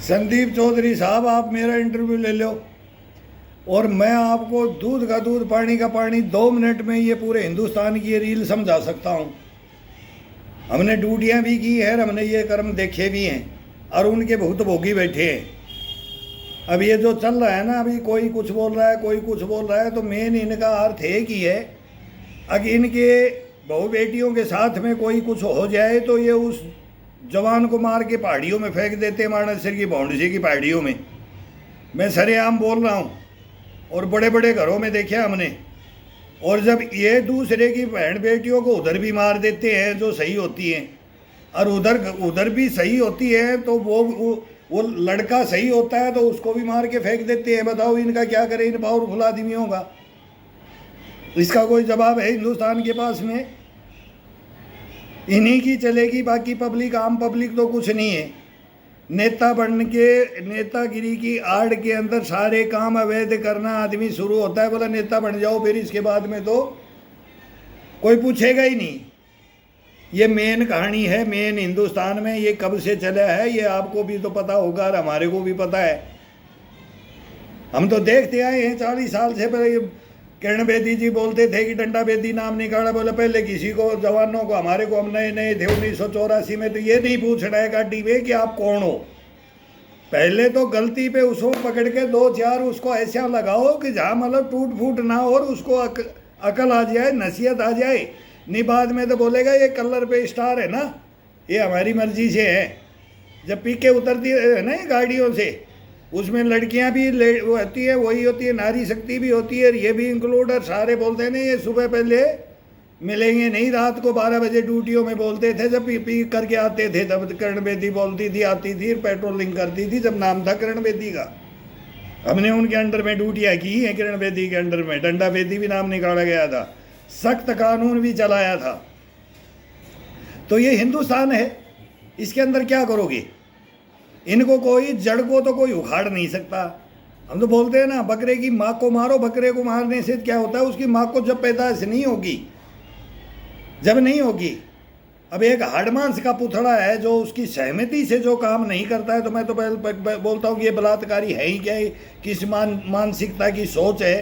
संदीप चौधरी साहब, आप मेरा इंटरव्यू ले लो और मैं आपको दूध का दूध पानी का पानी 2 मिनट में ये पूरे हिंदुस्तान की ये रील समझा सकता हूँ। हमने ड्यूटियाँ भी की है, हमने ये कर्म देखे भी हैं और उनके भुक्तभोगी बैठे हैं। अब ये जो चल रहा है ना, अभी कोई कुछ बोल रहा है, कोई कुछ बोल रहा है, तो मेन इनका अर्थ एक ही है। अगर इनके बहू बेटियों के साथ में कोई कुछ हो जाए तो ये उस जवान को मार के पहाड़ियों में फेंक देते हैं, मानसर की बाउंड्री की पहाड़ियों में। मैं सरेआम बोल रहा हूँ और बड़े बड़े घरों में देखा हमने। और जब ये दूसरे की बहन बेटियों को उधर भी मार देते हैं जो सही होती हैं, और उधर भी सही होती है, तो वो लड़का सही होता है तो उसको भी मार के फेंक देते हैं। बताओ इनका क्या करें इन पावरफुल आदमियों का? इसका कोई जवाब है हिंदुस्तान के पास में? इन्हीं की चलेगी, बाकी पब्लिक, आम पब्लिक तो कुछ नहीं है। नेता बन के नेतागिरी की आड़ के अंदर सारे काम अवैध करना आदमी शुरू होता है। बोला नेता बन जाओ, फिर इसके बाद में तो कोई पूछेगा ही नहीं। ये मेन कहानी है, मेन हिंदुस्तान में ये कब से चला है ये आपको भी तो पता होगा और हमारे को भी पता है। हम तो देखते आए हैं 40 साल से। पहले किरण बेदी जी बोलते थे कि डंडा बेदी नाम निकाला। बोले पहले किसी को, जवानों को, हमारे को, हम नए नए थे 1984 में, तो ये नहीं पूछना है गाड़ी में कि आप कौन हो। पहले तो गलती पे उसको पकड़ के 2-4 उसको ऐसा लगाओ कि जहाँ मतलब टूट फूट ना हो और उसको अकल आ जाए, नसीहत आ जाए। नहीं बाद में तो बोलेगा ये कलर पे स्टार है ना, ये हमारी मर्जी से है। जब पी के उतरती है ना गाड़ियों से, उसमें लड़कियां भी वो होती है, वही होती है, नारी शक्ति भी होती है, ये भी इंक्लूड है। सारे बोलते हैं ना ये सुबह पहले मिलेंगे नहीं, रात को 12 बजे ड्यूटियों में बोलते थे। जब पी करके आते थे तब किरण बेदी बोलती थी, आती थी, पेट्रोलिंग करती थी, जब नाम था किरण बेदी का। हमने उनके अंडर में ड्यूटियाँ की हैं, किरण बेदी के अंडर में। डंडा बेदी भी नाम निकाला गया था, सख्त कानून भी चलाया था। तो ये हिंदुस्तान है, इसके अंदर क्या करोगे? इनको कोई जड़ को तो कोई उखाड़ नहीं सकता। हम तो बोलते हैं ना, बकरे की माँ को मारो। बकरे को मारने से क्या होता है? उसकी माँ को जब पैदाइश नहीं होगी, जब नहीं होगी। अब एक हाड़ मांस का पुतड़ा है जो उसकी सहमति से जो काम नहीं करता है, तो मैं तो बोलता हूँ कि ये बलात्कारी है ही क्या? किस मानसिकता की सोच है?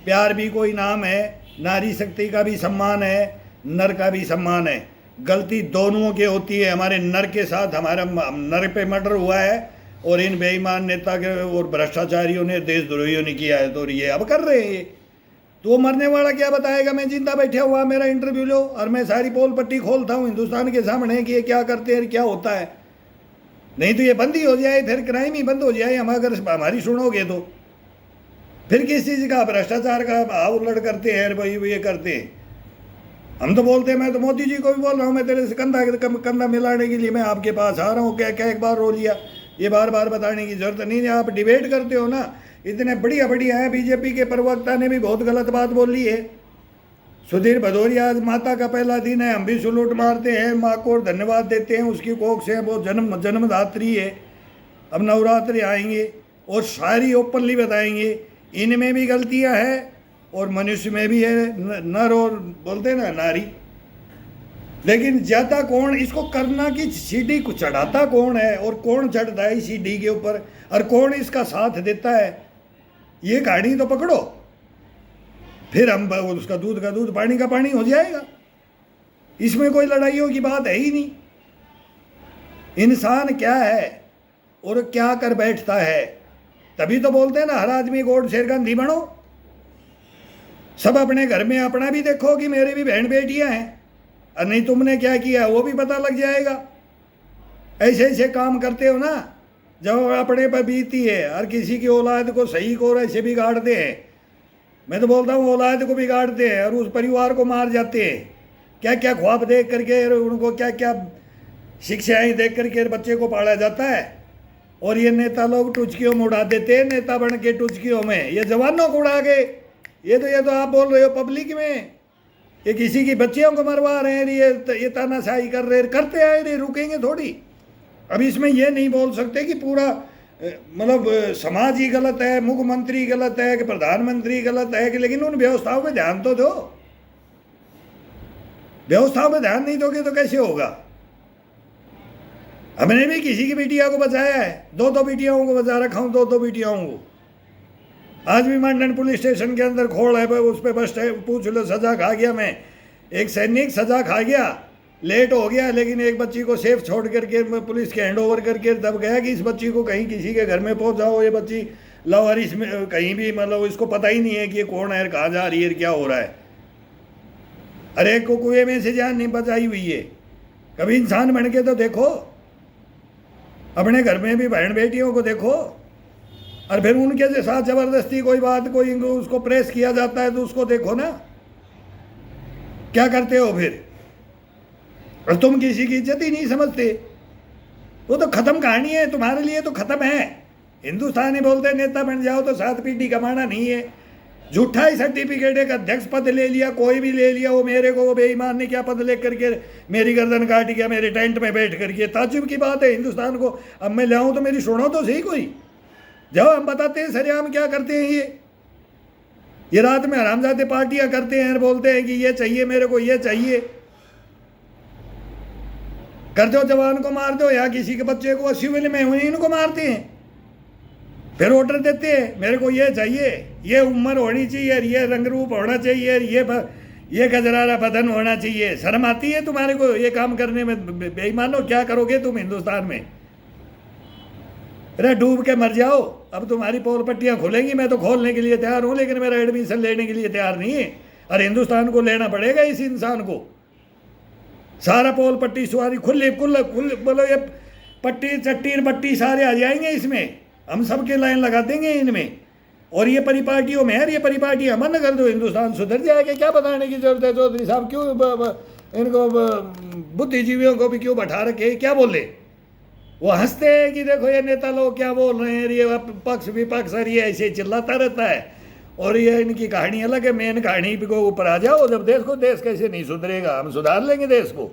प्यार भी कोई नाम है, नारी शक्ति का भी सम्मान है, नर का भी सम्मान है। गलती दोनों की होती है। हमारे नर के साथ हमारा नर पे मर्डर हुआ है और इन बेईमान नेता के और भ्रष्टाचारियों ने, देशद्रोहियों ने किया है, तो ये अब कर रहे हैं। तो मरने वाला क्या बताएगा? मैं जिंदा बैठा हुआ, मेरा इंटरव्यू लो और मैं सारी पोल पट्टी खोलता हूँ हिंदुस्तान के सामने कि ये क्या करते हैं, क्या होता है। नहीं तो ये बंद ही हो जाए, फिर क्राइम ही बंद हो जाए। हम अगर हमारी सुनोगे तो फिर किस चीज़ का भ्रष्टाचार का भाव उलट करते हैं, भाई ये करते हैं। हम तो बोलते हैं, मैं तो मोदी जी को भी बोल रहा हूँ, मैं तेरे से कंधा मिलाने के लिए मैं आपके पास आ रहा हूँ। क्या क्या एक बार रो लिया? ये बार बार बताने की जरूरत नहीं है। आप डिबेट करते हो ना, इतने बढ़िया बढ़िया है। बीजेपी के प्रवक्ता ने भी बहुत गलत बात बोली है। सुधीर भदौरिया, आज माता का पहला दिन है, हम भी सलूट मारते हैं, माँ को धन्यवाद देते हैं, उसकी कोख से वो जन्मदात्री है। अब नवरात्रि आएंगे और सारी ओपनली बताएंगे इनमें भी गलतियाँ हैं और मनुष्य में भी है, नर और बोलते हैं ना नारी। लेकिन ज़्यादा कौन इसको करना की सीढ़ी को चढ़ाता कौन है और कौन चढ़ता है सीढ़ी के ऊपर और कौन इसका साथ देता है, ये कहानी तो पकड़ो। फिर हम उसका दूध का दूध पानी का पानी हो जाएगा। इसमें कोई लड़ाइयों की बात है ही नहीं। इंसान क्या है और क्या कर बैठता है, तभी तो बोलते हैं ना, हर आदमी गोड शेर गांधी बनो। सब अपने घर में अपना भी देखो कि मेरे भी बहन बेटियां हैं, और नहीं तुमने क्या किया वो भी पता लग जाएगा। ऐसे ऐसे काम करते हो ना, जब अपने पर बीती है, हर किसी की औलाद को सही को ऐसे बिगाड़ते हैं। मैं तो बोलता हूँ औलाद को बिगाड़ते हैं और उस परिवार को मार जाते हैं। क्या क्या ख्वाब देख करके, उनको क्या क्या शिक्षाएँ देख करके बच्चे को पाला जाता है। और ये नेता लोग टुचकियों में उड़ा देते हैं, नेता बन के टुचकियों में ये जवानों को उड़ा के। ये तो आप बोल रहे हो पब्लिक में, ये किसी की बच्चियों को मरवा रहे हैं, ये तानाशाही कर रहे, करते आए रहे, रुकेंगे थोड़ी। अब इसमें ये नहीं बोल सकते कि पूरा मतलब समाज ही गलत है, मुख्यमंत्री गलत है कि प्रधानमंत्री गलत है कि, लेकिन उन व्यवस्थाओं पे ध्यान तो दो। व्यवस्थाओं पे ध्यान नहीं दोगे तो कैसे होगा? हमने भी किसी की बिटिया को बचाया है, दो बिटियाओं को बचा रखा हूँ, दो बिटियाओं को। आज भी मंडन पुलिस स्टेशन के अंदर खोड़ है, उस पर बस पूछ लो, सजा खा गया मैं। एक सैनिक सजा खा गया, लेट हो गया, लेकिन एक बच्ची को सेफ छोड़ करके पुलिस के हैंड ओवर करके तब गया कि इस बच्ची को कहीं किसी के घर में पहुंचाओ, ये बच्ची लावारिस में कहीं भी, मतलब इसको पता ही नहीं है कि ये कौन है, कहाँ जा रही है, क्या हो रहा है। अरे एक को कुएं में से जान नहीं बचाई हुई है। कभी इंसान बन के तो देखो, अपने घर में भी बहन बेटियों को देखो, और फिर उनके साथ जबरदस्ती कोई बात, कोई उसको प्रेस किया जाता है तो उसको देखो ना क्या करते हो फिर। और तुम किसी की इज्जत ही नहीं समझते, वो तो खत्म कहानी है, तुम्हारे लिए तो खत्म है। हिंदुस्तानी बोलते नेता बन जाओ तो 7 पीढ़ी कमाना नहीं है। झूठा ही सर्टिफिकेट, एक अध्यक्ष पद ले लिया, कोई भी ले लिया, वो मेरे को, वो बेईमान ने क्या पद लेकर के मेरी गर्दन काट गया मेरे टेंट में बैठ करके। ताज्जुब की बात है हिंदुस्तान को। अब मैं ले आऊँ तो मेरी सुनो तो सही कोई। जब हम बताते हैं सरेआम क्या करते हैं ये रात में हरामजादे पार्टियां करते हैं, बोलते हैं कि ये चाहिए मेरे को, ये चाहिए। कर दो, जवान को मार दो, या किसी के बच्चे को सिविल में हुई इनको मारते हैं, फिर ऑर्डर देते हैं मेरे को ये चाहिए, ये उम्र होनी चाहिए, ये रंग रूप होना चाहिए, ये गजरारा बदन होना चाहिए। शर्म आती है तुम्हारे को ये काम करने में? बेईमानो, क्या करोगे तुम हिंदुस्तान में? अरे डूब के मर जाओ। अब तुम्हारी पोल पट्टियां खुलेंगी, मैं तो खोलने के लिए तैयार हूं, लेकिन मेरा एडमिशन लेने के लिए तैयार नहीं है। और हिंदुस्तान को लेना पड़ेगा इस इंसान को। सारा पोल पट्टी सुहारी खुले बोलो, ये पट्टी चट्टी बट्टी सारे आ जाएंगे इसमें, हम सबके लाइन लगा देंगे इनमें। और ये परिपाटियों में है, ये परिपाटियां मन कर दो, हिंदुस्तान सुधर जाएगा। क्या बताने की जरूरत है चौधरी साहब? क्यों इनको बुद्धिजीवियों को भी क्यों बैठा रखे? क्या बोले? वो हंसते हैं कि देखो ये नेता लोग क्या बोल रहे हैं, ये पक्ष विपक्ष, और ये ऐसे चिल्लाता रहता है। और ये इनकी कहानी अलग है, मेन कहानी को ऊपर आ जाओ, जब देश कैसे नहीं सुधरेगा, हम सुधार लेंगे देश को।